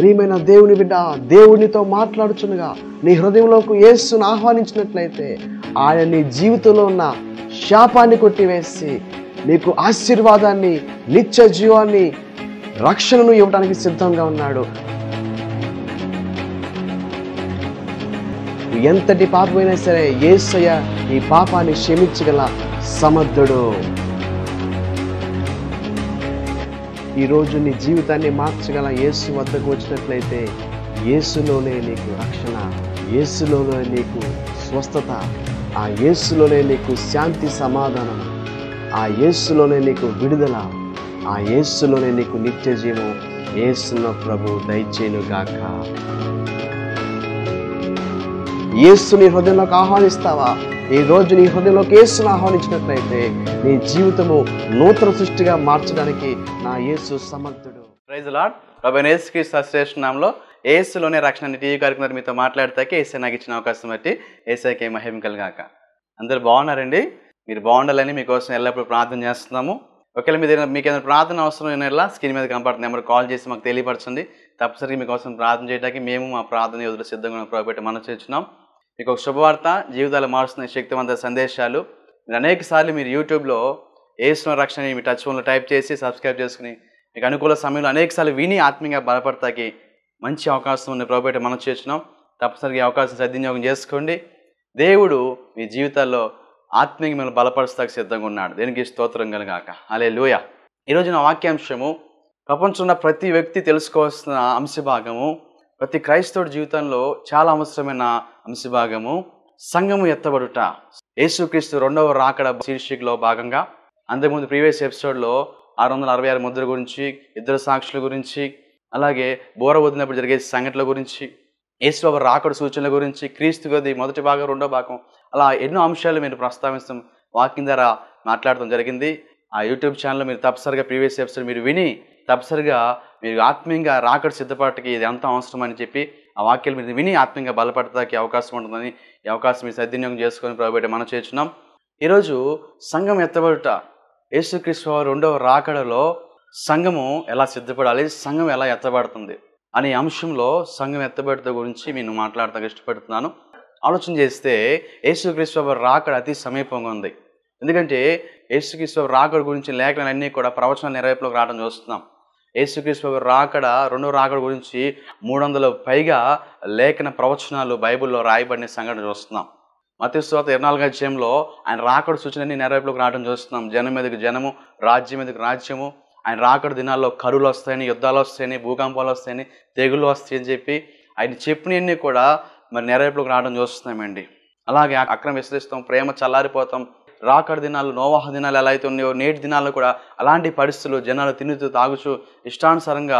ప్రియమైన దేవుని బిడ్డ, దేవునితో మాట్లాడుచునుగా నీ హృదయంలోకి యేసును ఆహ్వానించినట్లయితే ఆయన నీ జీవితంలో ఉన్న శాపాన్ని కొట్టివేసి నీకు ఆశీర్వాదాన్ని, నిత్య జీవాన్ని, రక్షణను ఇవ్వడానికి సిద్ధంగా ఉన్నాడు. ఎంతటి పాపమైనా సరే యేసయ్య ఈ పాపాన్ని క్షమించగల సమర్థుడు. ఈరోజు నీ జీవితాన్ని మార్చగల యేసు వద్దకు వచ్చినట్లయితే యేసులోనే నీకు రక్షణ, యేసులోనే నీకు స్వస్థత, ఆ యేసులోనే నీకు శాంతి సమాధానం, ఆ యేసులోనే నీకు విడుదల, ఆ యేసులోనే నీకు నిత్య జీవం యేసున్న ప్రభు దయచేయునుగాక. యేసుని హృదయంలోకి ఆహ్వానిస్తావా? ఈ రోజు నీ హృదయంలోకి యేసును ఆహ్వానించినట్లయితే నీ జీవితము నూతన సృష్టిగా మార్చడానికి నా యేసు సమర్థుడు. Praise the Lord. ప్రభువైన యేసుక్రీస్తు శ్రేష్ఠ నామములో యేసులోనే రక్షణ అనే టీవీ కార్యక్రమం మీతో మాట్లాడతాకి యేసయ్య నాకు ఇచ్చిన అవకాశం బట్టి యేసయ్యకే మహిమ కలుగాక. అందరూ బాగున్నారండి? మీరు బాగుండాలని మీకోసం ఎల్లప్పుడూ ప్రార్థన చేస్తున్నాము. ఒకవేళ మీకు ఏదైనా ప్రార్థన అవసరం ఎలా స్క్రీన్ మీద కనపడుతుంది నెంబర్ కాల్ చేసి మాకు తెలియపరచండి. తప్పనిసరిగా మీకోసం ప్రార్థన చేయడానికి మేము మా ప్రార్థన యోధులు సిద్ధంగా ప్రభుపెట్టి మనం చేస్తున్నాం. మీకు ఒక శుభవార్త, జీవితాలు మారుస్తున్న శక్తివంత సందేశాలు. మీరు అనేక సార్లు మీరు యూట్యూబ్లో యేసులోని రక్షణ మీ టచ్ ఫోన్లో టైప్ చేసి సబ్స్క్రైబ్ చేసుకుని మీకు అనుకూల సమయంలో అనేక సార్లు విని ఆత్మీయంగా బలపడతాకి మంచి అవకాశం ఉంది ప్రభుపెట్టి మనం చేస్తున్నాం. తప్పనిసరిగా ఈ అవకాశం సద్వినియోగం చేసుకోండి. దేవుడు మీ జీవితాల్లో ఆత్మీయంగా మిమ్మల్ని బలపరుస్తాకి సిద్ధంగా ఉన్నాడు. దేనికి స్తోత్రం కలుగాక. హల్లెలూయా. ఈరోజు నా వాక్యాంశము ప్రపంచంలో ప్రతి వ్యక్తి తెలుసుకోవాల్సిన అంశభాగము, ప్రతి క్రైస్తవుడి జీవితంలో చాలా అవసరమైన అంశభాగము సంఘము ఎత్తబడుట. యేసుక్రీస్తు రెండవ రాకడ శీర్షికలో భాగంగా అంతకుముందు ప్రీవియస్ ఎపిసోడ్లో 666 ముద్ర గురించి, ఇద్దరు సాక్షుల గురించి, అలాగే బోర వదిలినప్పుడు జరిగే సంఘటనల గురించి, యేసు రాకడ సూచనల గురించి, క్రీస్తు గది మొదటి భాగం, రెండో భాగం, అలా ఎన్నో అంశాలు మీరు ప్రస్తావిస్తాం వాకింగ్ ద్వారా మాట్లాడటం జరిగింది. ఆ యూట్యూబ్ ఛానల్లో మీరు తప్పనిసరిగా ప్రీవియస్ ఎపిసోడ్ మీరు విని తప్పనిసరిగా మీరు ఆత్మీయంగా రాకడ సిద్ధపడటానికి ఇది ఎంత అవసరం అని చెప్పి ఆ వాక్యాలు మీరు విని ఆత్మీయంగా బలపడటానికి అవకాశం ఉంటుందని ఈ అవకాశం మీరు సద్వినియోగం చేసుకొని ప్రభువైన మనం చేస్తున్నాం. ఈరోజు సంఘం ఎత్తబడుట, యేసుక్రీస్తు రెండవ రాకడలో సంఘము ఎలా సిద్ధపడాలి, సంఘం ఎలా ఎత్తబడుతుంది అనే అంశంలో సంఘం ఎత్తబడుట గురించి నేను మాట్లాడటానికి ఇష్టపడుతున్నాను. ఆలోచన చేస్తే యేసుక్రీస్తు రాకడ అతి సమీపంగా ఉంది. ఎందుకంటే యేసుక్రీస్తు రాకడ గురించి లేఖనాలన్నీ కూడా ప్రవచనాల నెరవేర్పులోకి రావడం చూస్తున్నాం. యేసుక్రీస్తు రాకడ, రెండో రాకడ గురించి 300 పైగా లేఖన ప్రవచనాలు బైబిల్లో రాయబడిన సంఘటన చూస్తున్నాం. మత్తయి సువార్త 24వ అధ్యాయంలో ఆయన రాకడ సూచనని నెరవేర్పులోకి రావడం చూస్తున్నాం. జనం మీదకి జనము, రాజ్యం మీదకి రాజ్యము, ఆయన రాకడ దినాల్లో కరువులు వస్తాయని, యుద్ధాలు వస్తాయని, భూకంపాలు వస్తాయని, తెగుళ్ళు వస్తాయని చెప్పి ఆయన చెప్పినవన్నీ కూడా మరి నెరవేర్పులోకి రావడం చూస్తున్నామండి. అలాగే అక్రమ విశ్లేషిస్తాం, ప్రేమ చల్లారిపోతాం. రాకడ దినాలు, నోవాహ దినాలు ఎలా అయితే ఉన్నాయో నేటి దినాల్లో కూడా అలాంటి పరిస్థితులు, జనాలు తినుతూ తాగుచూ ఇష్టానుసారంగా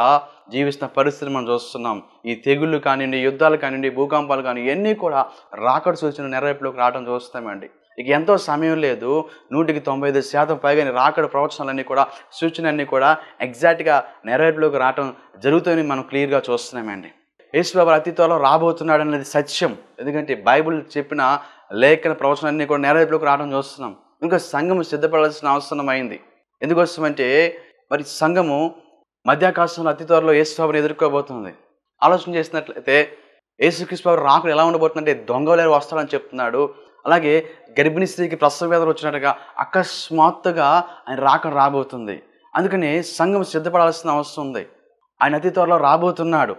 జీవిస్తున్న పరిస్థితులు మనం చూస్తున్నాం. ఈ తెగుళ్ళు కానివ్వండి, యుద్ధాలు కానివ్వండి, భూకంపాలు కానీ ఇవన్నీ కూడా రాకడ సూచన నెరవేర్పులోకి రావడం చూస్తామండి. ఇక ఎంతో సమయం లేదు, 195% పైగా రాకడ ప్రవచనాలన్నీ కూడా, సూచనలన్నీ కూడా ఎగ్జాక్ట్గా నెరవేర్పులోకి రావడం జరుగుతుందని మనం క్లియర్గా చూస్తున్నామండి. యేసు ప్రభువు అతి త్వరలో రాబోతున్నాడు అనేది సత్యం. ఎందుకంటే బైబిల్ చెప్పిన లేఖన ప్రవచనాలన్నీ కూడా నెరవేర్పులోకి రావడం చూస్తున్నాం. ఇంకా సంఘము సిద్ధపడాల్సిన అవసరం అయింది. ఎందుకోసమంటే మరి సంఘము మధ్యాకాశంలో అతి త్వరలో యేసు ప్రభువుని ఎదుర్కోబోతుంది. ఆలోచన చేసినట్లయితే యేసుక్రీస్తు ప్రభువు రాకడ ఎలా ఉండబోతుందంటే దొంగలేరు వస్తాడని చెప్తున్నాడు. అలాగే గర్భిణీ స్త్రీకి ప్రసవ వేదన వచ్చినట్టుగా అకస్మాత్తుగా ఆయన రాకడ రాబోతుంది. అందుకని సంఘం సిద్ధపడాల్సిన అవసరం ఉంది. ఆయన అతి త్వరలో రాబోతున్నాడు.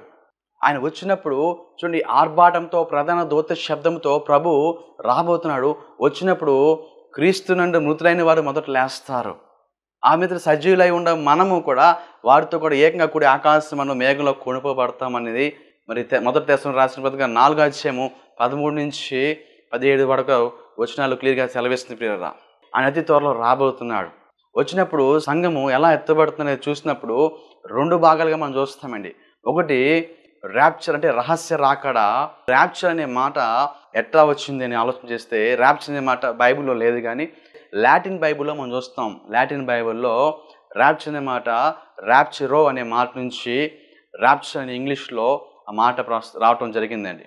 ఆయన వచ్చినప్పుడు చూడండి, ఆర్భాటంతో, ప్రధాన దూత శబ్దంతో ప్రభు రాబోతున్నాడు. వచ్చినప్పుడు క్రీస్తు నుండి మృతులైన వారు మొదట లేస్తారు. ఆ మీద సజీవులై ఉండ మనము కూడా వారితో కూడా ఏకంగా కూడి ఆకాశం మనం మేఘంలో కొనుకోబడతాం అనేది మరి మొదటి దశలో రాసిన పత్రిక 4వ అధ్యాయము 13 నుంచి 17 వరకు వచనాలు క్లియర్గా సెలవిస్తుంది. ప్రియరా, ఆయన అతి త్వరలో రాబోతున్నాడు. వచ్చినప్పుడు సంఘము ఎలా ఎత్తబడుతుందనేది చూసినప్పుడు 2 భాగాలుగా మనం చూస్తామండి. ఒకటి ర్యాప్చర్, అంటే రహస్య రాకడ. ర్యాప్చర్ అనే మాట ఎట్లా వచ్చింది అని ఆలోచన చేస్తే ర్యాప్చర్ అనే మాట బైబిల్లో లేదు, కానీ లాటిన్ బైబిల్లో మనం చూస్తాం. లాటిన్ బైబిల్లో ర్యాప్చర్ అనే మాట ర్యాప్చరో అనే మాట నుంచి ర్యాప్చర్ అనే ఇంగ్లీష్లో ఆ మాట రావటం జరిగిందండి.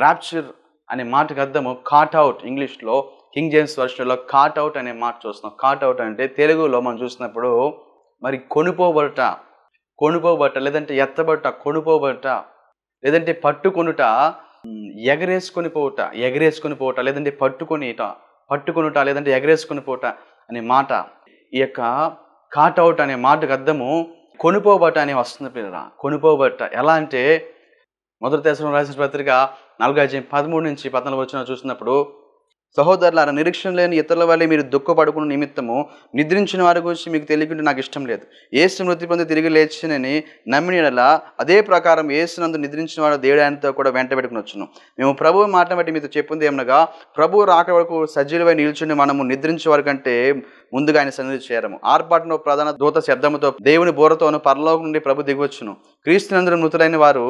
ర్యాప్చర్ అనే మాటకు అర్థము కాట్ అవుట్. ఇంగ్లీష్లో కింగ్ జేమ్స్ వర్షన్లో కాట్ అవుట్ అనే మాట చూస్తున్నాం. కాట్ అవుట్ అంటే తెలుగులో మనం చూసినప్పుడు మరి కొనుపోబడుట. కొనుపోబట్ట, లేదంటే ఎత్తబట్ట, కొనుపోబట్ట, లేదంటే పట్టుకొనుట, ఎగరేసుకొని పోవుట, లేదంటే పట్టుకొనుట, లేదంటే ఎగరేసుకొని పోవుట అనే మాట, ఈ యొక్క కాట్అవుట్ అనే మాటకు అర్థము కొనుపోబట్ట అని వస్తుంది పిల్లరా. కొనుపోబట్ట ఎలా అంటే, మొదటి దశలో రాసిన పత్రిక 4:13-14 చూసినప్పుడు, సహోదరులారా, నిరీక్షణ లేని ఇతరుల వల్లే మీరు దుఃఖపడుకున్న నిమిత్తము నిద్రించిన వారి గురించి మీకు తెలియకుంటే నాకు ఇష్టం లేదు. యేసు మృతి పొంది తిరిగి లేచినని నమ్మిన యెడల అదే ప్రకారం యేసునందు నిద్రించిన వాడు దేవుడు ఆయనతో కూడా వెంట పెట్టుకుని వచ్చును. మేము ప్రభువు మాట బట్టి మీతో చెప్పింది ఏమనగా, ప్రభువు రాకడ వరకు సజీవులై నిల్చుని మనము నిద్రించే వారి కంటే ముందుగా ఆయన సన్నిధి చేరము. ఆర్పాటును ప్రధాన దూత శబ్దముతో దేవుని బోరతోను పరలోకం నుండి ప్రభు దిగివచ్చును. క్రీస్తునందు మృతులైన వారు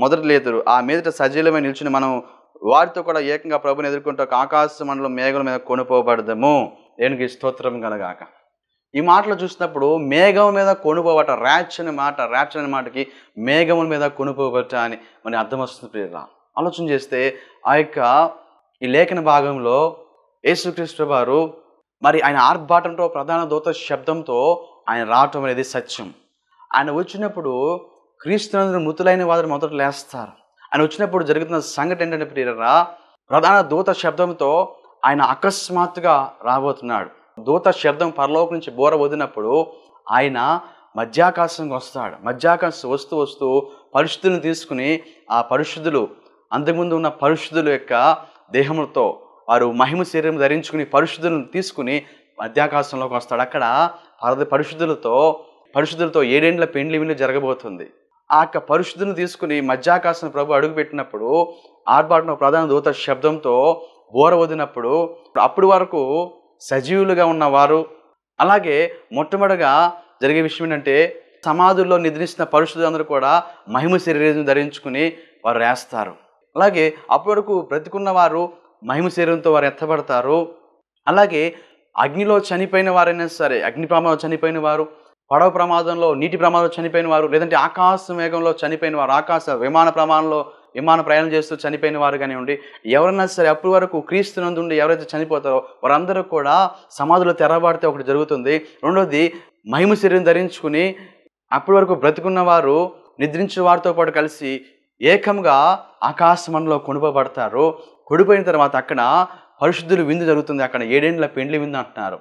మొదట లేదురు. ఆ మీదట సజీవులమై నిల్చుని మనం వారితో కూడా ఏకంగా ప్రభుని ఎదుర్కొంటూ ఆకాశ మండలం మేఘల మీద కొనుపోబడదాము. దేనికి స్తోత్రం కలగాక. ఈ మాటలు చూసినప్పుడు మేఘం మీద కొనుపోబట, ర్యాప్చర్ అనే మాటకి మేఘముల మీద కొనుపోబట్ట అని మన అర్థం వస్తుంది ప్రియరా. ఆలోచన చేస్తే ఆ యొక్క ఈ లేఖన భాగంలో యేసుక్రీస్తు వారు మరి ఆయన ఆర్భాటంతో ప్రధాన దూత శబ్దంతో ఆయన రావటం అనేది సత్యం. ఆయన వచ్చినప్పుడు క్రీస్తునందు మృతులైన వారు మొదట లేస్తారు. ఆయన వచ్చినప్పుడు జరుగుతున్న సంఘటన ఏంటంటే ప్రియరా, ప్రధాన దూత శబ్దంతో ఆయన అకస్మాత్తుగా రాబోతున్నాడు. దూత శబ్దం పరలోకం నుంచి బోర వదిలినప్పుడు ఆయన మధ్యాకాశంకి వస్తాడు. మధ్యాకాశం వస్తూ పరిశుద్ధులను తీసుకుని, ఆ పరిశుద్ధులు అంతకుముందు ఉన్న పరిశుద్ధుల యొక్క దేహములతో వారు మహిమ శరీరం ధరించుకుని పరిశుద్ధులను తీసుకుని మధ్యాకాశంలోకి వస్తాడు. అక్కడ పరిశుద్ధులతో 7 పెండ్లి విందు జరగబోతుంది. ఆ యొక్క పరిశుద్ధులను తీసుకుని మధ్యాకాశం ప్రభు అడుగుపెట్టినప్పుడు ఆర్భాటం ప్రధాన దూత శబ్దంతో బోర వదిలినప్పుడు అప్పటి వరకు సజీవులుగా ఉన్నవారు, అలాగే మొట్టమొదటిగా జరిగే విషయం ఏంటంటే, సమాధుల్లో నిద్రిస్తున్న పరిశుద్ధులందరూ కూడా మహిమ శరీరం ధరించుకుని వారు వేస్తారు. అలాగే అప్పటి వరకు బ్రతికున్న వారు మహిమ శరీరంతో వారు ఎత్తబడతారు. అలాగే అగ్నిలో చనిపోయిన వారైనా సరే, అగ్ని ప్రమాదంలో చనిపోయిన వారు, పడవ ప్రమాదంలో, నీటి ప్రమాదంలో చనిపోయిన వారు, లేదంటే ఆకాశ మేఘంలో చనిపోయిన వారు, విమాన ప్రయాణం చేస్తూ చనిపోయిన వారు కానివ్వండి, ఎవరైనా సరే అప్పటి వరకు క్రీస్తునందు ఉండి ఎవరైతే చనిపోతారో వారందరూ కూడా సమాధిలో తెరబడితే ఒకటి జరుగుతుంది. రెండోది, మహిమ శరీరం ధరించుకుని అప్పటి వరకు బ్రతికున్న వారు నిద్రించిన వారితో పాటు కలిసి ఏకంగా ఆకాశ మండలంలో కొనుపబడతారు. కొడిపోయిన తర్వాత అక్కడ పరిశుద్ధుల విందు జరుగుతుంది. అక్కడ 7 పెండ్లి విందు అంటున్నారు.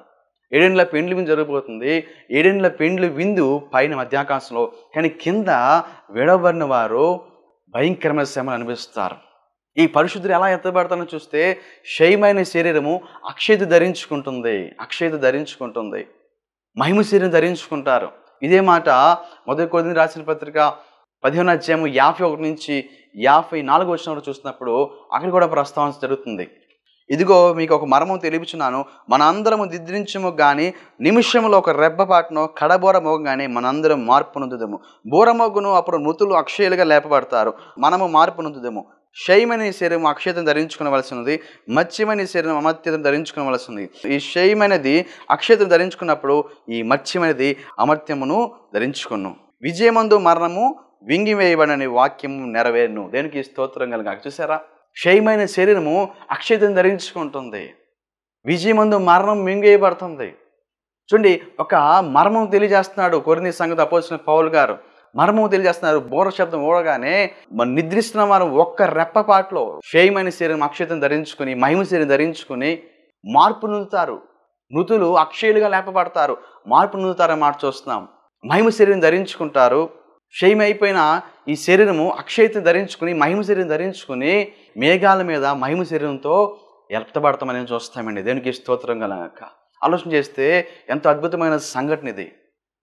7 పెండ్లి విందు జరగబోతుంది. 7 పెండ్లి విందు పైన మధ్యాకాశంలో, కానీ కింద విడవబడిన వారు భయంకరమైన శ్రమలు అనిపిస్తారు. ఈ పరిశుద్ధులు ఎలా ఎత్తబడతారని చూస్తే, క్షయమైన శరీరము అక్షయత ధరించుకుంటుంది, మహిమ శరీరం ధరించుకుంటారు. ఇదే మాట మొదటి కొరింథీయులకు రాసిన పత్రిక 15:51-54 చూసినప్పుడు అక్కడ కూడా ప్రస్తావన జరుగుతుంది. ఇదిగో మీకు ఒక మర్మం తెలియచున్నాను, మనందరము నిద్రించము గాని నిమిషంలో ఒక రెబ్బపాటునో కడబోర మోగగానే మనందరం మార్పు నొందుదము. బోరమోగును అప్పుడు మృతులు అక్షయులుగా లేపబడతారు, మనము మార్పు నొందుదము. క్షయమైన శరీరం అక్షయతను ధరించుకునవలసినది, మత్స్యమైన శరీరం అమర్త్యతను ధరించుకునవలసింది. ఈ క్షయమైనది అక్షయతను ధరించుకున్నప్పుడు ఈ మత్స్యమైనది అమర్త్యమును ధరించుకును. విజయమందు మరణము వింగివేయబడని వాక్యము నెరవేరును. దేనికి స్తోత్రం కలగాక. చూసారా, క్షయమైన శరీరము అక్షయతను ధరించుకుంటుంది, విజయమందు మరణం మింగేయబడుతుంది. చూడండి, ఒక మర్మం తెలియజేస్తున్నాడు కొరింథీ సంఘంలో అపోస్తలుడైన పౌలు గారు. మర్మం తెలియజేస్తున్నారు. బోర శబ్దం ఓడగానే నిద్రిస్తున్న వారు ఒక్క రెప్పపాట్లో క్షయమైన శరీరం అక్షయతను ధరించుకుని, మహిమ శరీరం ధరించుకుని మార్పు నొందుతారు. మృతులు అక్షయులుగా లేపబడతారు, మార్పు నొందుతారని మాట చూస్తున్నాం. మహిమ శరీరం ధరించుకుంటారు. క్షయమైపోయిన ఈ శరీరము అక్షయతను ధరించుకుని, మహిమ శరీరం ధరించుకుని మేఘాల మీద మహిమ శరీరంతో ఎత్తబడతామని చూస్తామండి. దేనికి స్తోత్రం కలగాక. ఆలోచన చేస్తే ఎంత అద్భుతమైన సంఘటన ఇది.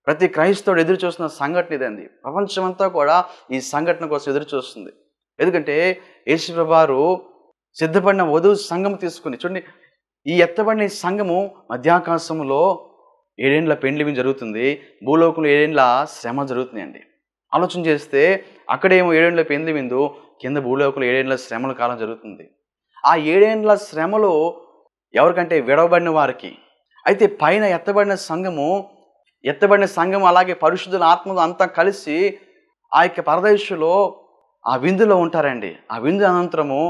ప్రతి క్రైస్తవుడు ఎదురు చూస్తున్న సంఘటన ఇదండి. ప్రపంచమంతా కూడా ఈ సంఘటన కోసం ఎదురు చూస్తుంది. ఎందుకంటే యేసుప్రభువు వారు సిద్ధపడిన వధువు సంఘం తీసుకుని, చూడండి, ఈ ఎత్తబడిన సంఘము మధ్యాకాశంలో 7 పెండ్లి విందు జరుగుతుంది, భూలోకంలో 7 శ్రమ జరుగుతుందండి. ఆలోచన చేస్తే అక్కడేమో 7 పెండ్లి విందు, కింద భూలోకంలో 7 శ్రమల కాలం జరుగుతుంది. ఆ 7 శ్రమలు ఎవరికంటే విడవబడిన వారికి. అయితే పైన ఎత్తబడిన సంఘము అలాగే పరిశుద్ధుల ఆత్మలు అంతా కలిసి ఆ యొక్క పరదేశంలో ఆ విందులో ఉంటారండి. ఆ విందు అనంతరము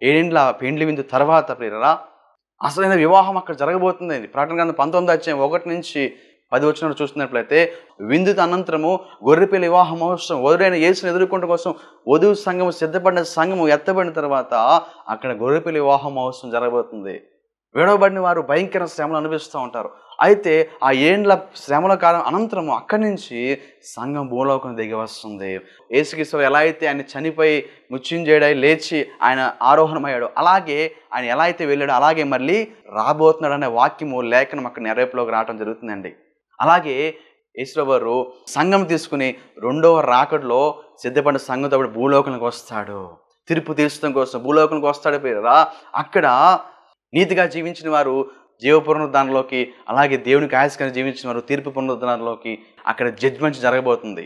7 పెండ్లి విందు తర్వాత ప్రియరా అసలైన వివాహం అక్కడ జరగబోతుందండి. ప్రకటన గ్రంథం 19:1-10 10 వచనంలో చూస్తున్నట్లయితే విందు అనంతరము గొర్రెపిల్ల వివాహ మహోత్సవం వధుడైన యేసుని ఎదుర్కొంట కోసం వధువు సంఘము సిద్ధపడిన సంఘము ఎత్తబడిన తర్వాత అక్కడ గొర్రెపిల్ల వివాహ మహోత్సవం జరగబోతుంది. విడవబడిన వారు భయంకర శ్రమలు అనుభవిస్తూ ఉంటారు. అయితే ఆ ఏండ్ల శ్రమల కాలం అనంతరము అక్కడి నుంచి సంఘం భూలోకం దిగి వస్తుంది. యేసుక్రీస్తు ఎలా అయితే ఆయన చనిపోయి మృత్యుంజయుడై లేచి ఆయన ఆరోహణమయ్యాడు, అలాగే ఆయన ఎలా అయితే వెళ్ళాడో అలాగే మళ్ళీ రాబోతున్నాడు అనే వాక్యము లేఖనం అక్కడ నెరవేర్పులోకి రావడం జరుగుతుందండి. అలాగే యేసువారు సంఘం తీసుకుని రెండవ రాకడలో సిద్ధపడిన సంఘంతో భూలోకానికి వస్తాడు. తీర్పు తీర్చడం కోసం భూలోకానికి వస్తాడు పేరురా. అక్కడ నీతిగా జీవించిన వారు జీవ పునరుద్ధరణలోకి, అలాగే దేవునికి ఆయాసకరంగా జీవించిన వారు తీర్పు పునరుద్ధరణలోకి అక్కడ జడ్జ్మెంట్ జరగబోతుంది.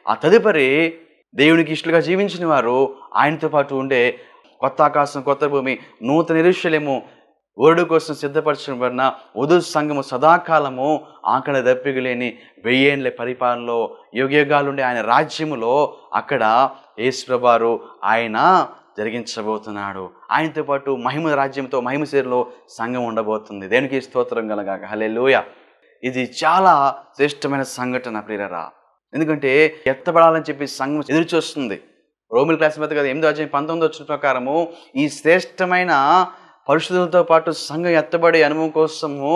ఆ తదుపరి దేవునికి ఇష్టలుగా జీవించిన వారు ఆయనతో పాటు ఉండే కొత్త ఆకాశం కొత్త భూమి నూతన యెరూషలేము వరుడు కోసం సిద్ధపరచబడిన వధువు సంఘము సదాకాలము ఆకలి దప్పికలేని 1000 ఏళ్ల పరిపాలనలో యుగయుగాలుండే ఆయన రాజ్యములో అక్కడ యేసుప్రభువారు ఆయన జరిగించబోతున్నాడు. ఆయనతో పాటు మహిమ రాజ్యంతో మహిమ శరీరంలో సంఘం ఉండబోతుంది. దేనికి స్తోత్రం కలగాక హల్లెలూయా. ఇది చాలా శ్రేష్టమైన సంఘటన ప్రియరా. ఎందుకంటే ఎత్తబడాలని చెప్పి సంఘం ఎదురు చూస్తుంది. రోమిల్ క్లాస్ మీద కదా 8:19 వచ్చిన ప్రకారము ఈ శ్రేష్టమైన పరిశుద్ధులతో పాటు సంఘం ఎత్తబడే అనుభవం కోసము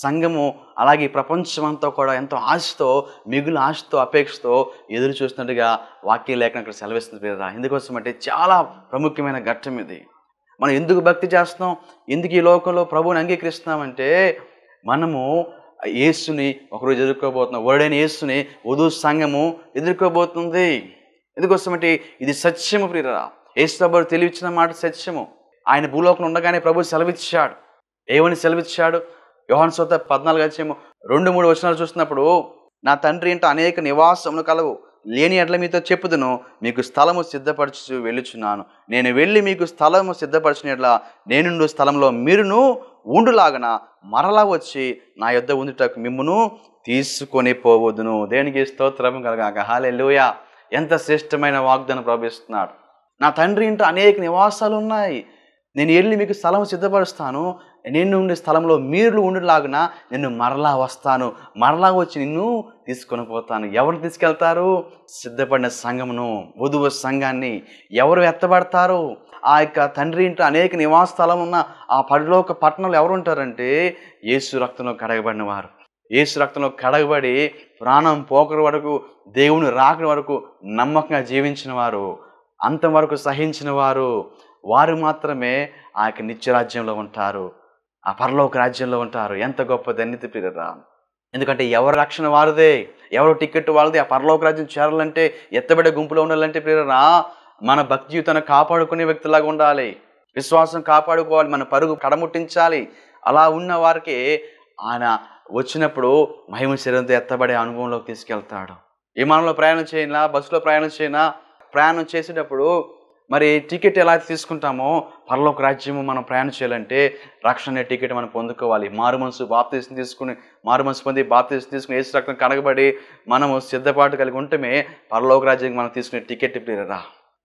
సంఘము అలాగే ప్రపంచమంతా కూడా ఎంతో ఆశతో మిగులు ఆశతో అపేక్షతో ఎదురు చూస్తున్నట్టుగా వాక్య లేఖనం అక్కడ సెలవిస్తుంది ప్రియరా. ఎందుకోసం అంటే చాలా ప్రాముఖ్యమైన ఘట్టం ఇది. మనం ఎందుకు భక్తి చేస్తున్నాం, ఎందుకు ఈ లోకంలో ప్రభువుని అంగీకరిస్తున్నామంటే మనము యేసుని ఒకరోజు ఎదుర్కోబోతున్నాం. వరుడైన యేసుని వధువు సంఘము ఎదుర్కోబోతుంది. ఎందుకోసమంటే ఇది సత్యము ప్రియరా. యేసు ప్రభువు తెలివిచ్చిన మాట సత్యము. ఆయన భూలోకంలో ఉండగానే ప్రభు సెలవిచ్చాడు. ఏమని సెలవిచ్చాడు? యోహాను సువార్త 14:2-3 వచనాలు చూస్తున్నప్పుడు నా తండ్రి ఇంట అనేక నివాసములు కలవు, లేని ఎడ్ల మీతో చెప్పుదును, మీకు స్థలము సిద్ధపరచు వెళ్ళుచున్నాను. నేను వెళ్ళి మీకు స్థలము సిద్ధపరచిన ఎడ్ల నేనుండు స్థలంలో మీరును ఉండులాగన మరలా వచ్చి నా యొద్ద ఉండుటకు మిమ్మును తీసుకొని పోవద్దును. దేనికి స్తోత్రం కలగాక హల్లెలూయా. ఎంత శ్రేష్టమైన వాగ్దానం ప్రవేశిస్తున్నాడు. నా తండ్రి ఇంట అనేక నివాసాలు ఉన్నాయి, నేను వెళ్ళి మీకు స్థలం సిద్ధపరుస్తాను, నేను ఉండే స్థలంలో మీరు ఉండేలాగున నేను మరలా వస్తాను, మరలా వచ్చి నిన్ను తీసుకొని పోతాను. ఎవరు తీసుకెళ్తారు? సిద్ధపడిన సంఘమును, వధువు సంఘాన్ని. ఎవరు ఎత్తబడతారు? ఆ యొక్క తండ్రి ఇంట అనేక నివాస స్థలం ఉన్న ఆ పరలోక పట్టణంలో ఎవరు ఉంటారంటే యేసు రక్తంలో కడగబడిన వారు. యేసు రక్తంలో కడగబడి ప్రాణం పోకరి వరకు దేవుని రాకడి వరకు నమ్మకంగా జీవించిన వారు, అంతవరకు సహించిన వారు, వారు మాత్రమే ఆ యొక్క నిత్యరాజ్యంలో ఉంటారు, ఆ పరలోక రాజ్యంలో ఉంటారు. ఎంత గొప్ప ధన్యత ప్రియరా. ఎందుకంటే ఎవరి రక్షణ వారిదే, ఎవరు టికెట్ వాళ్ళదే. ఆ పరలోక రాజ్యం చేరాలంటే, ఎత్తబడే గుంపులో ఉండాలంటే ప్రియరా మన భక్తి జీవితాన్ని కాపాడుకునే వ్యక్తిలాగా ఉండాలి, విశ్వాసం కాపాడుకోవాలి, మన పరుగు కడముట్టించాలి. అలా ఉన్న వారికి ఆయన వచ్చినప్పుడు మహిమ శరీరంతో ఎత్తబడే అనుభవంలోకి తీసుకెళ్తాడు. విమానంలో ప్రయాణం చేయినా, బస్సులో ప్రయాణం చేయినా, ప్రయాణం చేసేటప్పుడు మరి టికెట్ ఎలా తీసుకుంటామో పరలోక రాజ్యము మనం ప్రయాణం చేయాలంటే రక్షణ టికెట్ మనం పొందుకోవాలి. మారు మనసు బాప్తిసం తీసుకుని, మారు మనసు పొంది బాప్తిసం తీసుకుని యేసు రక్తం కడగబడి మనము సిద్ధపాటు కలిగి ఉంటమే పరలోక రాజ్యానికి మనం తీసుకునే టికెట్ ప్రియరా.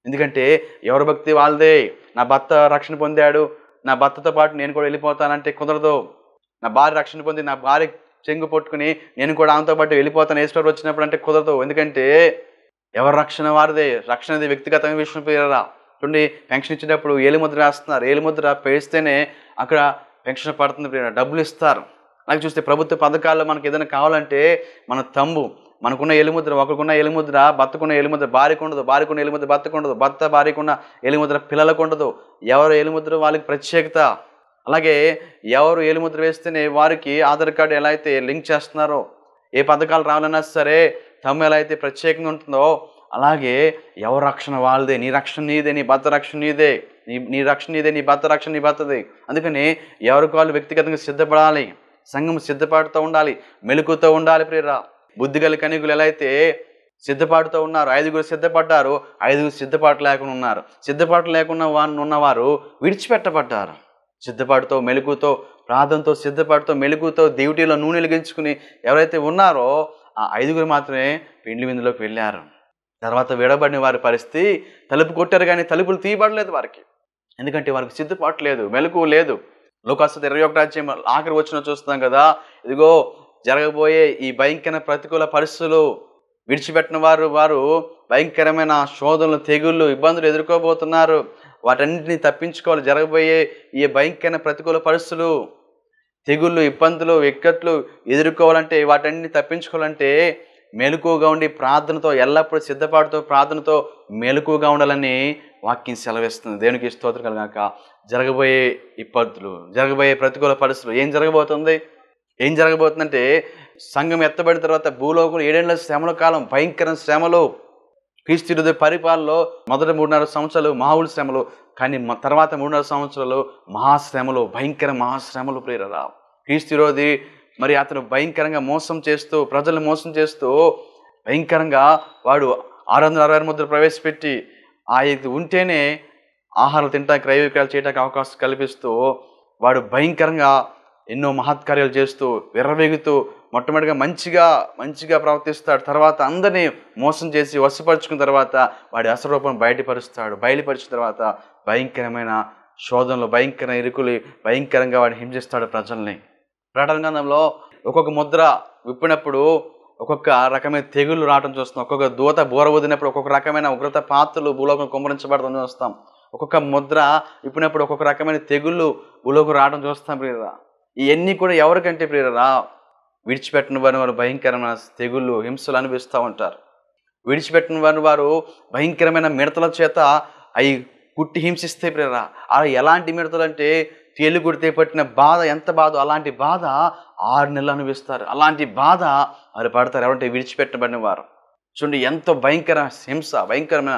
ఎందుకంటే ఎవరి భక్తి వాళ్ళదే. నా భర్త రక్షణ పొందాడు, నా భర్తతో పాటు నేను కూడా వెళ్ళిపోతానంటే కుదరదు. నా భార్య రక్షణ పొంది నా భార్య చెంగు పట్టుకుని నేను కూడా ఆమెతో పాటు వెళ్ళిపోతాను యేసు వచ్చినప్పుడు అంటే కుదరదు. ఎందుకంటే ఎవరి రక్షణ వారిదే. రక్షణ అనేది వ్యక్తిగతమైన విషయం ప్రియరా. చూడండి, పెన్షన్ ఇచ్చేటప్పుడు ఏలుముద్ర వేస్తున్నారు. ఏలుముద్ర పేస్తేనే అక్కడ పెన్షన్ పడుతుంది ప్రియరా, డబ్బులు ఇస్తారు. నాకు చూస్తే ప్రభుత్వ పథకాల్లో మనకి ఏదైనా కావాలంటే మన తంబు, మనకున్న ఎలుముద్ర, ఒకరికున్న ఎలుముద్ర భర్తకున్న ఎలుముద్ర భార్యకు ఉండదు, భార్యకున్న ఎలుముద్ర భర్తకు ఉండదు, భర్త భార్యకున్న ఎలుముద్ర పిల్లలకు ఉండదు. ఎవరు ఎలుముద్ర వాళ్ళకి ప్రత్యేకత. అలాగే ఎవరు ఎలుముద్ర వేస్తేనే వారికి ఆధార్ కార్డు ఎలా అయితే లింక్ చేస్తున్నారో, ఏ పథకాలు రావాలన్నా సరే తమ్ము ఎలా అయితే ప్రత్యేకంగా ఉంటుందో అలాగే ఎవరి రక్షణ వాళ్ళదే. నీ రక్షణ నీదే, నీ భర్త రక్షణ నీదే, నీ రక్షణ నీదే, నీ భర్త రక్షణ నీ భర్తదే. అందుకని ఎవరికి వాళ్ళు వ్యక్తిగతంగా సిద్ధపడాలి, సంఘం సిద్ధపాటుతో ఉండాలి, మెలకుతో ఉండాలి ప్రియరా. బుద్ధిగల కన్యకులు ఎలా అయితే సిద్ధపాటుతో ఉన్నారు, 5 సిద్ధపడ్డారు, 5 సిద్ధపాటు లేకుండా ఉన్నారు. సిద్ధపాటు లేకుండా ఉన్నవారు విడిచిపెట్టబడ్డారు. సిద్ధపాటుతో మెలకుతో ప్రార్థనతో సిద్ధపాటుతో మెలకుతో డ్యూటీలో నూనె వెలిగించుకుని ఎవరైతే ఉన్నారో ఆ 5 మాత్రమే పెండ్లి విందులోకి వెళ్ళారు. తర్వాత విడబడిన వారి పరిస్థితి, తలుపు కొట్టారు కానీ తలుపులు తీయబడలేదు వారికి. ఎందుకంటే వారికి సిద్ధపాటు లేదు, మెలకువ లేదు. లోకాసు 21 ఆఖరి వచ్చిన చూస్తున్నాం కదా, ఇదిగో జరగబోయే ఈ భయంకర ప్రతికూల పరిస్థితులు విడిచిపెట్టిన వారు భయంకరమైన శోధనలు, తెగుళ్ళు, ఇబ్బందులు ఎదుర్కోబోతున్నారు. వాటన్నింటినీ తప్పించుకోవాలి. జరగబోయే ఈ భయంకర ప్రతికూల పరిస్థితులు, తెగుళ్ళు, ఇబ్బందులు, ఇక్కట్లు ఎదుర్కోవాలంటే, వాటన్నిటిని తప్పించుకోవాలంటే మెలకువగా ఉండి ప్రార్థనతో, ఎల్లప్పుడూ సిద్ధపాటుతో ప్రార్థనతో మెలకువగా ఉండాలని వాక్యం సెలవిస్తుంది. దేవునికి స్తోత్రం కలుగాక. జరగబోయే ఇబ్బందులు, జరగబోయే ప్రతికూల పరిస్థితులు ఏం జరగబోతుందంటే సంఘం ఎత్తబడిన తర్వాత భూలోకం 7 ఏళ్ల శ్రమల కాలం, భయంకర శ్రమలు. క్రీస్తు విరోధి పరిపాలనలో మొదటి 3.5 సంవత్సరాలు మామూలు శ్రమలు, కానీ తర్వాత 3.5 సంవత్సరాలు మహాశ్రమలు, భయంకర మహాశ్రమలు. ప్రియరా, క్రీస్తు విరోధి మరి అతను భయంకరంగా మోసం చేస్తూ, ప్రజలను మోసం చేస్తూ, భయంకరంగా వాడు 666 ముద్రలు ప్రవేశపెట్టి ఇది ఉంటేనే ఆహారం తినడానికి, క్రయ విక్రయాలు చేయడానికి అవకాశం కల్పిస్తూ, వాడు భయంకరంగా ఎన్నో మహత్కార్యాలు చేస్తూ విర్రవేగుతూ మొట్టమొదటిగా మంచిగా ప్రవర్తిస్తాడు. తర్వాత అందరినీ మోసం చేసి వశపరుచుకున్న తర్వాత వాడి అసరూపం బయలుపరిచిన తర్వాత భయంకరమైన శోధనలు, భయంకర ఇరుకులు, భయంకరంగా వాడిని హింసిస్తాడు ప్రజల్ని. ప్రకటన గ్రంథంలో ఒక్కొక్క ముద్ర విప్పినప్పుడు ఒక్కొక్క రకమైన తెగుళ్ళు రావడం చూస్తాం. ఒక్కొక్క దూత బోర ఊదినప్పుడు ఒక్కొక్క రకమైన ఉగ్రత పాత్రలు భూలోకం కుమ్మరించబడటం చూస్తాం. ఒక్కొక్క ముద్ర విప్పినప్పుడు ఒక్కొక్క రకమైన తెగుళ్ళు భూలోకం రావడం చూస్తాం. ప్రియరా, ఇవన్నీ కూడా ఎవరికంటే ప్రియరా, విడిచిపెట్టిన వారు భయంకరమైన తెగుళ్ళు, హింసలు అనిపిస్తూ ఉంటారు. విడిచిపెట్టిన వారు భయంకరమైన మిడతల చేత అవి కుట్టి హింసిస్తే ప్రియరా, అలా ఎలాంటి మిడతలు అంటే తేలు కుడితే పట్టిన బాధ ఎంత బాధ, అలాంటి బాధ 6 నెలలు అనుభవిస్తారు. అలాంటి బాధ వారు పడతారు ఎవరంటే విడిచిపెట్టబడిన వారు. చూడండి, ఎంతో భయంకర హింస, భయంకరమైన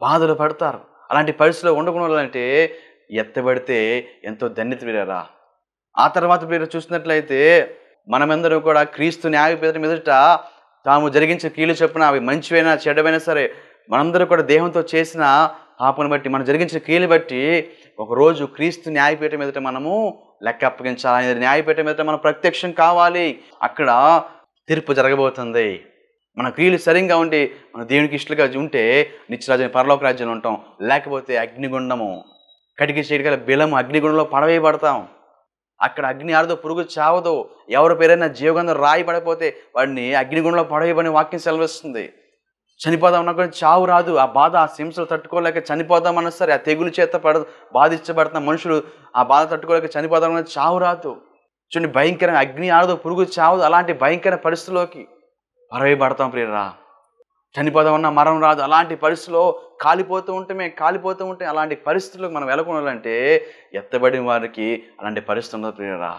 బాధలు పడతారు. అలాంటి పరిస్థితిలో ఉండకూడాలంటే ఎత్తబడితే ఎంతో ధన్యత ప్రియరా. ఆ తర్వాత ప్రియరు చూసినట్లయితే మనమందరం కూడా క్రీస్తు న్యాయపీఠం ఎదుట తాము జరిగించిన కీలు చొప్పున అవి మంచివైనా చెడ్డమైనా సరే మనందరూ కూడా దేహంతో చేసిన పాపను బట్టి, మనం జరిగించిన కీలు బట్టి ఒకరోజు క్రీస్తు న్యాయపీఠం ఎదుట మనము లెక్క అప్పగించాలి. ఆయన న్యాయపీఠం ఎదుట మనం ప్రత్యక్షం కావాలి. అక్కడ తీర్పు జరగబోతుంది. మన క్రియలు సరిగ్గా ఉండి మన దేవునికి ఇష్టలుగా ఉంటే నిత్యరాజ్యం, పరలోక రాజ్యంలో ఉంటాం. లేకపోతే అగ్నిగుండము, కటికి చేయగల బిలము, అగ్నిగుండంలో పడవేయబడతాం. అక్కడ అగ్ని ఆరదో, పురుగు చావదో. ఎవరి పేరైనా జీవగంధం రాయి పడిపోతే వాడిని అగ్నిగుండంలో పడవేయబని వాక్యం సెలవిస్తుంది. చనిపోదామన్నా కూడా చావు రాదు. ఆ బాధ, ఆ హింసలు తట్టుకోలేక చనిపోదామన్నా సరే, ఆ తెగులు చేత బాధించబడుతున్న మనుషులు ఆ బాధ తట్టుకోలేక చనిపోదామన్నా చావు రాదు. చూడండి, భయంకరంగా అగ్ని ఆరదో, పురుగు చావదు. అలాంటి భయంకర పరిస్థితుల్లోకి పడవేయబడతాం ప్రియరా. చనిపోదామన్నా మరణం రాదు. అలాంటి పరిస్థితిలో కాలిపోతూ ఉంటే అలాంటి పరిస్థితులకు మనం వెళ్ళకూడాలంటే ఎత్తబడిన వారికి అలాంటి పరిస్థితి ఉండదు ప్రియరా.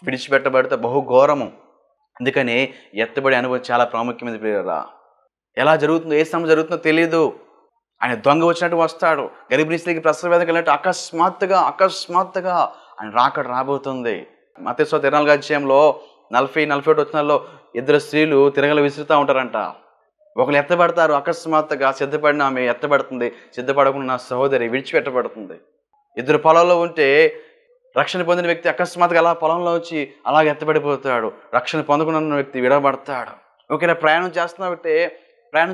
విడిచిపెట్టబడితే బహుఘోరము. అందుకని ఎత్తబడి అనుభవం చాలా ప్రాముఖ్యమైనది ప్రియరా. ఎలా జరుగుతుందో, ఏ సమయం జరుగుతుందో తెలియదు. ఆయన దొంగ వచ్చినట్టు వస్తాడు. గర్భిణీ స్త్రీకి ప్రసవ వేదన కలిగినట్టు అకస్మాత్తుగా ఆయన రాబోతుంది. మత్తయి 24వ అధ్యాయంలో 40-41 వచనాల్లో 2 స్త్రీలు తిరగలు విసురుతూ ఉంటారంట. ఒకరు ఎత్తబడతారు, అకస్మాత్తుగా సిద్ధపడిన ఆమె ఎత్తబడుతుంది. సిద్ధపడకుండా నా సహోదరి విడిచిపెట్టబడుతుంది. 2 పొలంలో ఉంటే రక్షణ పొందిన వ్యక్తి అకస్మాత్తుగా అలా పొలంలో వచ్చి అలాగే ఎత్తబడిపోతాడు. రక్షణ పొందకుండా వ్యక్తి విడబడతాడు. ఒకవేళ ప్రయాణం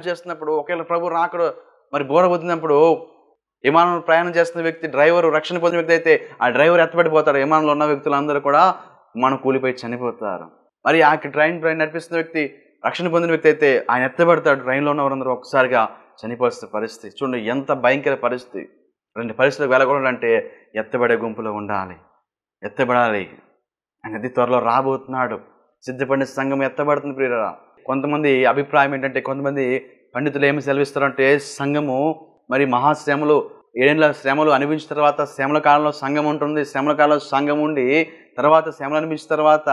చేస్తున్నప్పుడు ఒకవేళ ప్రభు రాకడు మరి బోర వదిలినప్పుడు విమానంలో ప్రయాణం చేస్తున్న వ్యక్తి, డ్రైవరు రక్షణ పొందిన వ్యక్తి అయితే ఆ డ్రైవర్ ఎత్తబడిపోతాడు. విమానంలో ఉన్న వ్యక్తులందరూ కూడా విమానం కూలిపోయి చనిపోతారు. మరి ఆ ట్రైన్ నడిపిస్తున్న వ్యక్తి, రక్షణ పొందిన వ్యక్తి అయితే ఆయన ఎత్తబడతాడు. ట్రైన్లో ఉన్నవారందరూ ఒకసారిగా చనిపోతున్న పరిస్థితి. చూడండి, ఎంత భయంకర పరిస్థితి. 2 పరిస్థితులకు వెళ్ళకూడదంటే ఎత్తబడే గుంపులో ఎత్తబడాలి. అనేది త్వరలో రాబోతున్నాడు. సిద్ధపడిన సంఘం ఎత్తబడుతుంది ప్రియరా. కొంతమంది అభిప్రాయం ఏంటంటే, కొంతమంది పండితులు ఏమి సెలవిస్తారంటే, సంఘము మరి మహాశ్రమలు 7 ఏళ్ల శ్రమలు అనుభవించిన తర్వాత శ్రమల కాలంలో సంఘం ఉంటుంది. శ్రమల కాలంలో సంఘం ఉండి తర్వాత శ్రమలు అనుభవించిన తర్వాత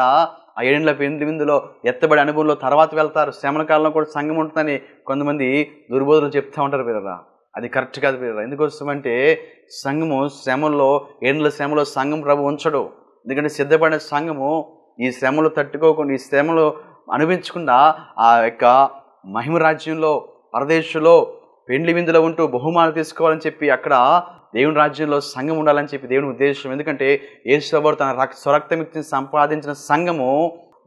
ఆ 7 ఏళ్ల విందులో ఎత్తబడి అనుభవంలో తర్వాత వెళ్తారు. శ్రమల కాలంలో కూడా సంఘం ఉంటుందని కొంతమంది దుర్బోధులు చెప్తూ ఉంటారు ప్రియరా. అది కరెక్ట్ కాదు ప్రియరా. ఎందుకోసమంటే సంఘము శ్రమల్లో 7 ఏళ్ల శ్రమలో సంఘం ప్రభు ఉంచడు. ఎందుకంటే సిద్ధపడిన సంఘము ఈ శ్రమలు తట్టుకోకుండా, ఈ శ్రమలు అనుభవించకుండా ఆ యొక్క మహిమ రాజ్యంలో, పరదేశంలో పెండ్లి విందులో ఉంటూ బహుమానం తీసుకోవాలని చెప్పి అక్కడ దేవుని రాజ్యంలో సంఘం ఉండాలని చెప్పి దేవుని ఉద్దేశం. ఎందుకంటే యేసుప్రభువు తన స్వరక్తమిక్తిని సంపాదించిన సంఘము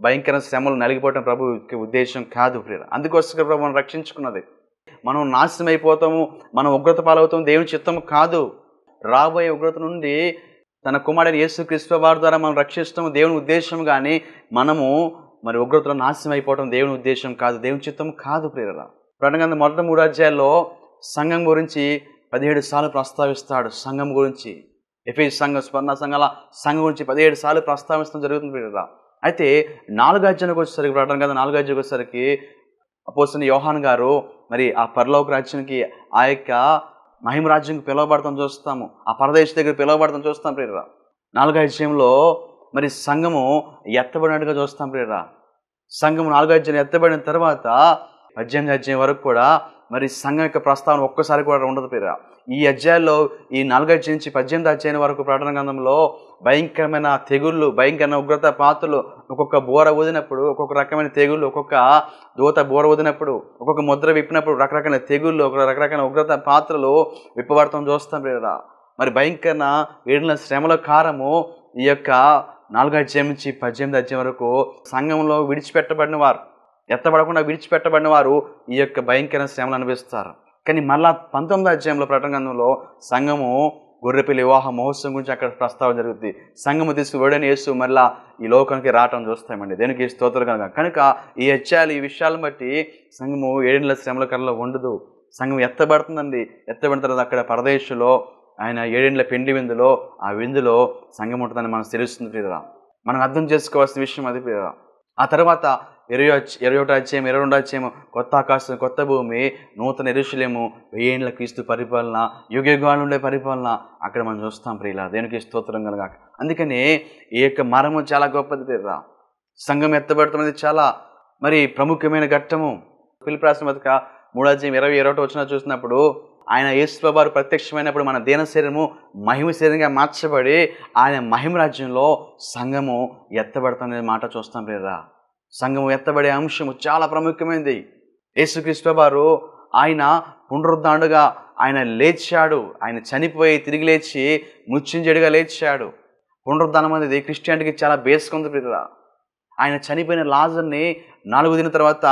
భయంకర శ్రమలు నలిగిపోవటం ప్రభువుకి ఉద్దేశం కాదు ప్రియరా. అందుకోసం ప్రభు మనం రక్షించుకున్నది. మనం నాశనం అయిపోతాము, మనం ఉగ్రత పాలవుతాము, దేవుని చిత్తము కాదు. రాబోయే ఉగ్రత నుండి తన కుమారుడైన యేసుక్రీస్తు వారి ద్వారా మనం రక్షిస్తాము దేవుని ఉద్దేశం. కానీ మనము మరి ఉగ్రతలో నాశనం అయిపోవడం దేవుని ఉద్దేశం కాదు, దేవుని చిత్తం కాదు ప్రియరా. ప్రకటన గ్రంథం మొదటి 3 అధ్యాయాల్లో సంఘం గురించి 17 సార్లు ప్రస్తావిస్తాడు. సంఘం గురించి, ఎఫెసు సంఘం, స్మరణ సంఘాల సంఘం గురించి 17 సార్లు ప్రస్తావించడం జరుగుతుంది ప్రియరా. అయితే 4 అధ్యాయానికి వచ్చేసరికి, ప్రకటన గ్రంథం 4 అధ్యాయానికి వచ్చేసరికి అపోస్తలుడైన యోహాను గారు మరి ఆ పరలోక రాజ్యానికి, ఆ యొక్క మహిమ రాజ్యంకి పిలువబడతాం చూస్తాము, ఆ పరదేశ దగ్గర పిలువబడతాం చూస్తాం ప్రియరా. 4 అధ్యాయంలో మరి సంఘము ఎత్తబడినట్టుగా చూస్తాం ప్రియరా. సంఘము 4 అధ్యాయం ఎత్తబడిన తర్వాత 18 అధ్యాయం వరకు కూడా మరి సంఘం యొక్క ప్రస్తావన ఒక్కసారి కూడా ఉండదు ప్రియరా. ఈ అధ్యాయంలో ఈ 4 అధ్యాయం నుంచి 18 అధ్యాయం వరకు ప్రకటన గ్రంథంలో భయంకరమైన తెగుళ్ళు, భయంకరమైన ఉగ్రత పాత్రలు, ఒక్కొక్క బోర ఊదినప్పుడు ఒక్కొక్క రకమైన తెగుళ్ళు, ఒక్కొక్క దూత బోర ఊదినప్పుడు, ఒక్కొక్క ముద్ర విప్పినప్పుడు రకరకాల తెగుళ్ళు, ఒక రకరకాల ఉగ్రత పాత్రలు విప్పబడతాం చూస్తాం ప్రియరా. మరి భయంకరమైన ఏడుల శ్రమల కారము ఈ యొక్క 4 అధ్యాయం నుంచి 18 అధ్యాయం వరకు సంఘంలో విడిచిపెట్టబడిన వారు, ఎత్తబడకుండా విడిచిపెట్టబడిన వారు ఈ యొక్క భయంకర శ్రమలు అనుభవిస్తారు. కానీ మళ్ళా 19 అధ్యాయంలో ప్రకటన గ్రంథంలో సంఘము గొర్రెపిల్ల వివాహ మహోత్సవం గురించి అక్కడ ప్రస్తావన జరుగుతుంది. సంఘము తీసుకువెడని యేసు మళ్ళా ఈ లోకానికి రావటం చూస్తామండి. దేనికి స్తోత్రం కనుక ఈ అధ్యాయాలు, ఈ విషయాలను బట్టి సంఘము 7 శ్రమల కర్రలో ఉండదు. సంఘం ఎత్తబడుతుందండి. ఎత్తబడిన తర్వాత అక్కడ పరదేశంలో ఆయన 7 పెండ్లి విందులో, ఆ విందులో సంఘం ఉంటుందని మనకు తెలుస్తుంది ప్రియరా. మనం అర్థం చేసుకోవాల్సిన విషయం అది ప్రియరా. ఆ తర్వాత 21 అధ్యాయం, 22 అధ్యాయం, కొత్త ఆకాశం, కొత్త భూమి, నూతన యెరూషలేము, 1000 ఏళ్ల క్రీస్తు పరిపాలన, యుగయుగాలు ఉండే పరిపాలన అక్కడ మనం చూస్తాం ప్రియులా. దేనికి స్తోత్రం కలగాక. అందుకని ఈ యొక్క మరము చాలా గొప్పది ప్రియరా. సంఘం ఎత్తబడటం చాలా మరి ప్రముఖమైన ఘట్టము. ఫిలిప్పీ రాసిన పత్రిక 3 అధ్యాయం 20-21 వచనం చూసినప్పుడు ఆయన యేసు ప్రభువు ప్రత్యక్షమైనప్పుడు మన దేన శరీరము మహిమ శరీరంగా మార్చబడి ఆయన మహిమ రాజ్యంలో సంఘము ఎత్తబడతాం మాట చూస్తాం ప్రియరా. సంఘము ఎత్తబడే అంశము చాలా ప్రాముఖ్యమైనది. యేసుక్రీస్తు ప్రభువు ఆయన పునరుద్ధానుడుగా ఆయన లేచాడు. ఆయన చనిపోయి తిరిగి లేచి మృత్యుంజయుడిగా లేచాడు. పునరుద్ధానం అనేది క్రిస్టియానిటీకి చాలా బేస్గా ఉంది ప్రియరా. ఆయన చనిపోయిన లాజర్ని 4 దిన తర్వాత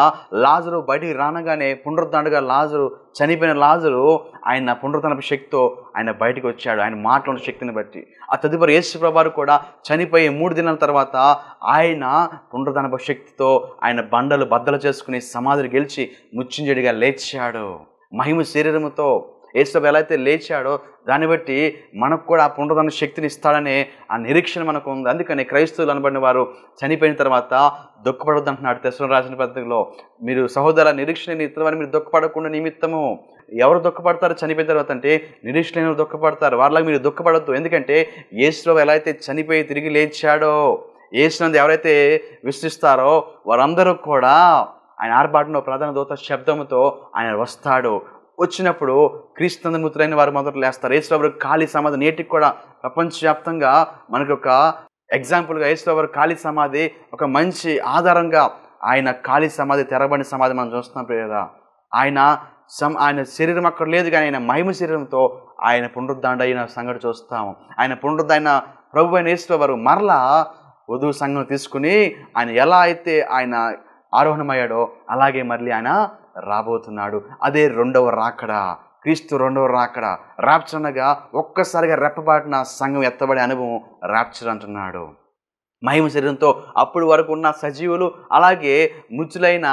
లాజరు బయటికి రానగానే పునరుద్ధానుడుగా లాజరు, చనిపోయిన లాజరు ఆయన పునరుద్ధానపు శక్తితో ఆయన బయటికి వచ్చాడు, ఆయన మాటలోని శక్తిని బట్టి. ఆ తదుపరి యేసు ప్రభువు కూడా చనిపోయి 3 దినాల తర్వాత ఆయన పునరుద్ధానపు శక్తితో ఆయన బండలు బద్దలు చేసుకుని సమాధిని గెలిచి మృత్యుంజయుడిగా లేచాడు. మహిమ శరీరముతో యేసు ప్రభువు ఎలా అయితే లేచాడో దాన్ని బట్టి మనకు కూడా ఆ పునరుద్ధాన శక్తిని ఇస్తాడనే ఆ నిరీక్షణ మనకు ఉంది. అందుకని క్రైస్తవులు అనబడిన వారు చనిపోయిన తర్వాత దుఃఖపడొద్దు అంటున్నాడు తెస్సలోనికీయులకు రాసిన పత్రికలో. మీరు సహోదరుల నిరీక్షణ ఇతరులని మీరు దుఃఖపడకుండా నిమిత్తము. ఎవరు దుఃఖపడతారు చనిపోయిన తర్వాత అంటే నిరీక్షణ దుఃఖపడతారు. వాళ్ళకి మీరు దుఃఖపడొద్దు. ఎందుకంటే యేసు ప్రభువు ఎలా అయితే చనిపోయి తిరిగి లేచాడో, యేసునందు ఎవరైతే విశ్వసిస్తారో వారందరూ కూడా ఆయన ఆర్భాటంలో ప్రధాన దూత శబ్దముతో ఆయన వస్తాడు. వచ్చినప్పుడు క్రీస్తు మృతులైన వారు మొదట లేస్తారు. యేసు ప్రభువు ఖాళీ సమాధి నేటికి కూడా ప్రపంచవ్యాప్తంగా మనకు ఒక ఎగ్జాంపుల్గా యేసు ప్రభువు ఖాళీ సమాధి ఒక మంచి ఆధారంగా ఆయన ఖాళీ సమాధి, తెరబడిన సమాధి మనం చూస్తున్నాం ప్రియరా. ఆయన శరీరం అక్కడ లేదు కానీ ఆయన మహిమ శరీరంతో ఆయన పునరుద్ధానుడు అయిన సంగతి చూస్తాము. ఆయన పునరుద్ధైన ప్రభు అయిన యేసు ప్రభువు మరలా వధువు సంఘం తీసుకుని ఆయన ఎలా అయితే ఆయన ఆరోహణమయ్యాడో అలాగే మళ్ళీ ఆయన రాబోతున్నాడు. అదే 2వ రాకడ, క్రీస్తు 2వ రాకడ. రాప్చర్ అనగా ఒక్కసారిగా రెప్పబాటిన సంఘం ఎత్తబడే అనుభవం రాప్చర్ అంటున్నాడు. మహిమ శరీరంతో అప్పుడు వరకు ఉన్న సజీవులు అలాగే మృతులైన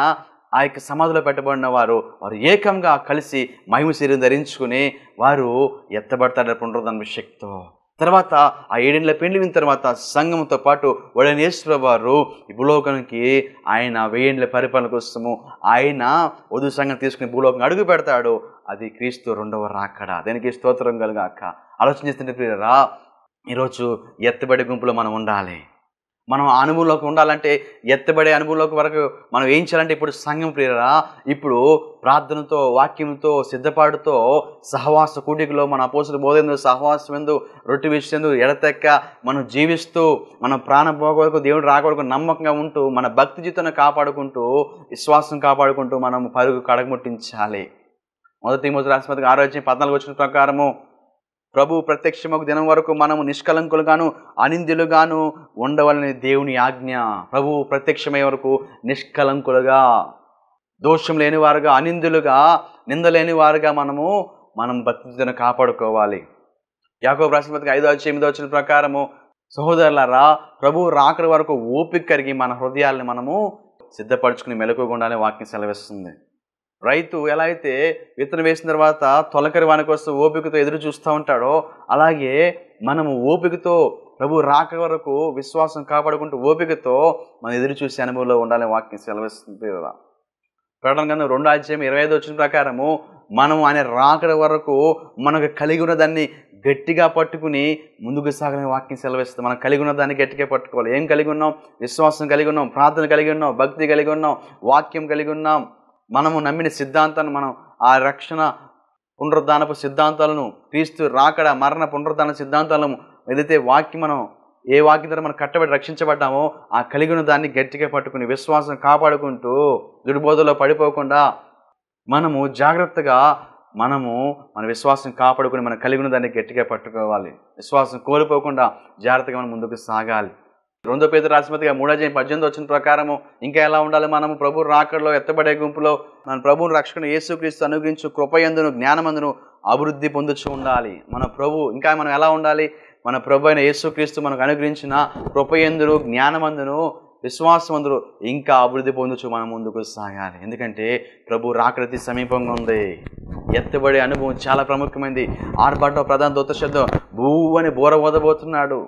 ఆ యొక్క సమాధిలో పెట్టబడిన వారు ఏకంగా కలిసి మహిమ శరీరం ధరించుకుని వారు ఎత్తబడతాడు పునరుద్ధాన శక్తితో. తర్వాత ఆ 7 ఏళ్ల పెండ్లి విన్న తర్వాత సంఘంతో పాటు వాడైన యేసు ప్రభువు ఈ భూలోకానికి ఆయన 1000 ఏళ్ల పరిపాలన కోసము ఆయన వధువు సంఘం తీసుకుని భూలోకం అడుగు పెడతాడు. అది క్రీస్తు 2వ రాకడ. దానికి స్తోత్రం కలుగాక. ఆలోచన చేస్తుంటే ప్రియరా, ఈరోజు ఎత్తబడే గుంపులో మనం ఉండాలి. మనం ఆ అనుభవంలోకి ఉండాలంటే, ఎత్తబడే అనుభవంలోకి వరకు మనం ఏం చేయాలంటే ఇప్పుడు సంఘం ప్రియరా, ఇప్పుడు ప్రార్థనతో, వాక్యంతో, సిద్ధపాటుతో, సహవాస కూడికలో మన అపోస్తలుల బోధ సహవాసం ఎందు, రొట్టె విషయందు ఎడతెక్క మనం జీవిస్తూ మన ప్రాణ పోగొరకు దేవుడు రాకూడకు నమ్మకంగా ఉంటూ మన భక్తి జీవితాన్ని కాపాడుకుంటూ విశ్వాసం కాపాడుకుంటూ మనం పరుగు కడగముట్టించాలి. 1 తిమోతి రాసిన పత్రిక 6వ అధ్యాయం 14 వచనం ప్రకారము ప్రభు ప్రత్యక్షమగు దినం వరకు మనము నిష్కలంకులుగాను అనింద్యులుగాను ఉండవలని దేవుని ఆజ్ఞ. ప్రభు ప్రత్యక్షమయ్యే వరకు నిష్కలంకులుగా, దోషం లేని వారుగా, అనిందులుగా, నిందలేని వారుగా మనం భక్తిని కాపాడుకోవాలి. యాకోబు రాసిన పత్రిక 5వ అధ్యాయం 8వ వచనం ప్రకారము సహోదరులారా, ప్రభు రాకడ వరకు ఓపిక కలిగి మన హృదయాల్ని మనము సిద్ధపరచుకుని మెలకువగా ఉండాలని వాక్యం సెలవిస్తుంది. రైతు ఎలా అయితే విత్తనం వేసిన తర్వాత తొలకరి వాని కోసం ఓపికతో ఎదురు చూస్తూ ఉంటాడో, అలాగే మనము ఓపికతో ప్రభు రాకడ వరకు విశ్వాసం కాపాడుకుంటూ ఓపికతో మనం ఎదురు చూసే అనుభవంలో ఉండాలని వాక్యం సెలవిస్తుంది. ప్రకటన గ్రంథం 2:25 ప్రకారము మనం ఆయన రాకడ వరకు మనకు కలిగి ఉన్న దాన్ని గట్టిగా పట్టుకుని ముందుకు సాగని వాక్యం సెలవిస్తుంది. మనం కలిగి ఉన్న దాన్ని గట్టిగా పట్టుకోవాలి. ఏం కలిగి ఉన్నాం? విశ్వాసం కలిగి ఉన్నాం, ప్రార్థన కలిగి ఉన్నాం, భక్తి కలిగి ఉన్నాం, వాక్యం కలిగి ఉన్నాం. మనము నమ్మిన సిద్ధాంతాన్ని, మనం ఆ రక్షణ పునరుద్ధానపు సిద్ధాంతాలను, క్రీస్తు రాకడ మరణ పునరుద్ధాన సిద్ధాంతాలను ఏదైతే వాక్యం, మనం ఏ వాక్యం ద్వారా మనం కట్టబడి రక్షించబడ్డామో ఆ కలిగి ఉన్న దాన్ని గట్టిగా పట్టుకుని విశ్వాసం కాపాడుకుంటూ దుర్బోధలో పడిపోకుండా మనము జాగ్రత్తగా మన విశ్వాసం కాపాడుకుని మనం కలిగి ఉన్న దాన్ని గట్టిగా పట్టుకోవాలి. విశ్వాసం కోల్పోకుండా జాగ్రత్తగా మనం ముందుకు సాగాలి. 2 పేతురు రాసిన పత్రిక 3:18 ప్రకారము ఇంకా ఎలా ఉండాలి? మనము ప్రభు రాకడలో ఎత్తబడే గుంపులో మన ప్రభువును రక్షకుని యేసుక్రీస్తు అనుగ్రహించు కృపయందును జ్ఞానమందును అభివృద్ధి పొందుచు ఉండాలి. మనం ఎలా ఉండాలి? మన ప్రభు అయిన యేసుక్రీస్తు మనకు అనుగ్రహించిన కృపయందును జ్ఞానమందును విశ్వాసమందును ఇంకా అభివృద్ధి పొందుచు మనం ముందుకు సాగాలి. ఎందుకంటే ప్రభు రాకడ సమీపంగా ఉంది. ఎత్తబడే అనుభవం చాలా ప్రాముఖ్యమైనది. ఆర్భాటం ప్రధాన దూత శబ్దం భూ అని బోర ఓదబోతున్నాడు.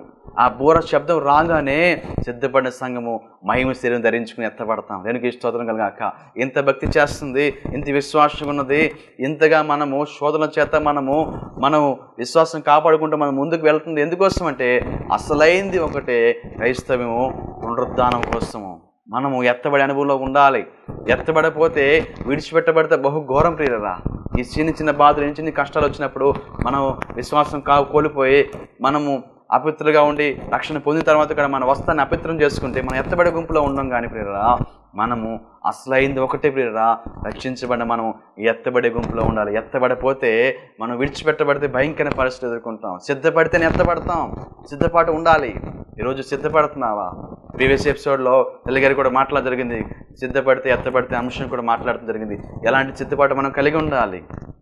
ఆ బోర శబ్దం రాగానే సిద్ధపడిన సంఘము మహిమ శరీరం ధరించుకుని ఎత్తబడతాం. దేనికి స్తోత్రం కలుగాక. ఇంత భక్తి చేస్తుంది, ఇంత విశ్వాసం ఉన్నది, ఇంతగా మనము శోధన చేత మనము విశ్వాసం కాపాడుకుంటూ మనం ముందుకు వెళ్తుంది. ఎందుకోసం అంటే అసలైంది ఒకటే, క్రైస్తవ్యము పునరుద్ధానం కోసము. మనము ఎత్తబడే అనుభవంలో ఉండాలి. ఎత్తబడపోతే విడిచిపెట్టబడితే బహుఘోరం ప్రియులరా. ఈ చిన్న బాధలు, చిన్న కష్టాలు వచ్చినప్పుడు మనం విశ్వాసం కోల్పోయి మనము అపవిత్రులుగా ఉండి రక్షణ పొందిన తర్వాత ఇక్కడ మన వస్తాన్ని అపవిత్రం చేసుకుంటే మనం ఎత్తబడే గుంపులో ఉండం. కానీ ప్రియరా, మనము అసలైంది ఒకటే ప్రియరా, రక్షించబడిన మనం ఎత్తబడే గుంపులో ఉండాలి. ఎత్తబడిపోతే మనం విడిచిపెట్టబడితే భయంకర పరిస్థితులు ఎదుర్కొంటాం. సిద్ధపడితేనే ఎత్తబడతాం. సిద్ధపాటు ఉండాలి. ఈరోజు సిద్ధపడుతున్నావా? ప్రీవియస్ ఎపిసోడ్లో తెలుగుగారి కూడా మాట్లాడడం జరిగింది. సిద్ధపడితే ఎత్తబడితే అంశం కూడా మాట్లాడటం జరిగింది. ఎలాంటి సిద్ధపాటు మనం కలిగి ఉండాలి?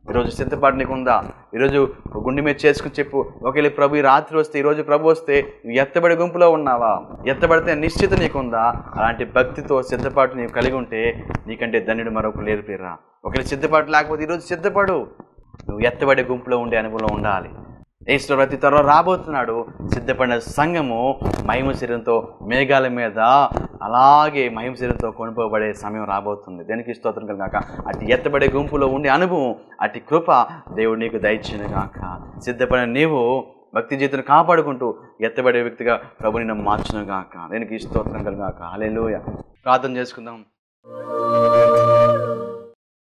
ఈరోజు సిద్ధపాటు నీకు ఉందా? ఈరోజు గుండె మీద చేసుకుని చెప్పు, ఒకవేళ ప్రభు ఈ రాత్రి వస్తే, ఈరోజు ప్రభు వస్తే ఎత్తబడి గుంపులో ఉన్నావా? ఎత్తబడితే నిశ్చిత నీకుందా? అలాంటి భక్తితో సిద్ధపాటు నీకు కలిగి ఉంటే నీకంటే ధన్యుడు మరొకరు లేరు ప్రియరా. ఒకవేళ సిద్ధపాటు లేకపోతే ఈరోజు సిద్ధపడు. నువ్వు ఎత్తబడే గుంపులో ఉండే అనుభవంలో ఉండాలి. యేసు ప్రతి త్వరలో రాబోతున్నాడు. సిద్ధపడిన సంఘము మహిమ శరీరంతో మేఘాల మీద అలాగే మహిమ శరీరంతో కొనుపోబడే సమయం రాబోతుంది. దేనికి స్తోత్రం కలుగాక. అటు ఎత్తబడే గుంపులో ఉండే అనుభవం, అటు కృప దేవుడు నీకు దయచేయును గాక. సిద్ధపడిన నీవు భక్తి జీవితాన్ని కాపాడుకుంటూ ఎత్తబడే వ్యక్తిగా ప్రభు నిన్ను మార్చును గాక. దేనికి స్తోత్రం కలుగాక. హల్లెలూయా. ప్రార్థన చేసుకుందాం.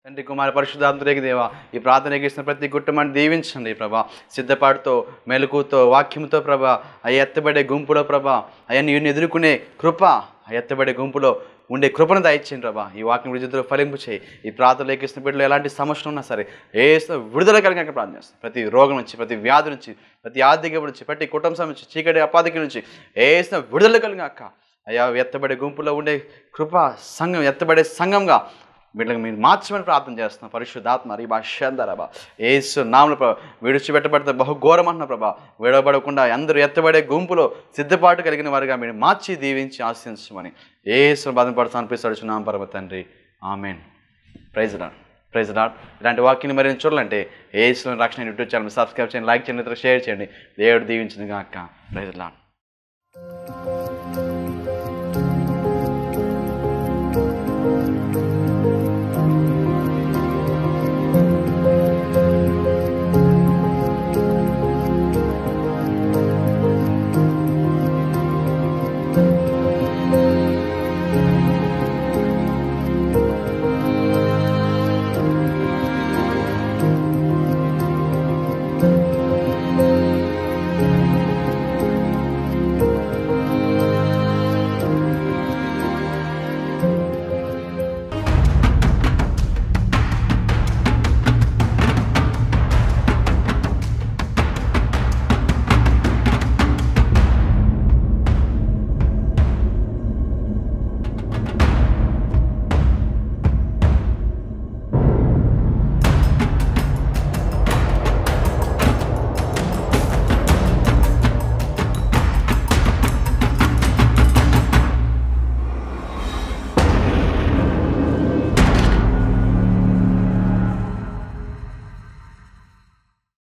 తండ్రి, కుమార పరిశుద్ధాత్మరేకి దేవా, ఈ ప్రార్థన ఎగిస్తున్న ప్రతి కుటుంబాన్ని దీవించండి ప్రభా. సిద్ధపాటుతో, మెలకుతో, వాక్యంతో ప్రభా, ఆ ఎత్తబడే గుంపులో ప్రభా, అవన్నీ ఎదుర్కొనే కృప, ఆ ఎత్తబడే గుంపులో ఉండే కృపను దయచేయండి ప్రభా. ఈ వాక్యం విద్యుత్తులో ఫలింపు చేయి. ఈ ప్రార్థనలు ఎక్కిస్తున్న బిడ్డలు ఎలాంటి సమస్యలు ఉన్నా సరే విడుదల కలిగిన ప్రార్థన చేస్తాం. ప్రతి రోగం నుంచి, ప్రతి వ్యాధి నుంచి, ప్రతి ఆర్థిక నుంచి, ప్రతి కుటుంబ సమస్య నుంచి, చీకటి అపాధిక నుంచి విడుదల కలిగాక. అయ్యా, ఎత్తబడే గుంపులో ఉండే కృప సంఘం, ఎత్తబడే సంఘంగా వీళ్ళకి మీరు మార్చమని ప్రార్థన చేస్తున్నాం. పరిశుద్ధాత్మ రీ భాషందరబా యేసు నామములో ప్రభా, విడిచిపెట్టబడితే బహుఘోరం అంటున్న ప్రభా, విడవబడకుండా అందరూ ఎత్తబడే గుంపులో సిద్ధపాటు కలిగిన వారుగా మీరు మార్చి దీవించి ఆశించమని యేసు బాధపడుతూ అనిపిస్తాడుచున్నాం పరమ తండ్రి. Amen. Praise Lord. Praise Lord. ఇలాంటి వాక్యాన్ని మరి చూడాలంటే యేసు రక్షణ యూట్యూబ్ ఛానల్ సబ్స్క్రైబ్ చేయండి, లైక్ చేయండి, షేర్ చేయండి. దేవుడు దీవించిన గాక. Praise lord.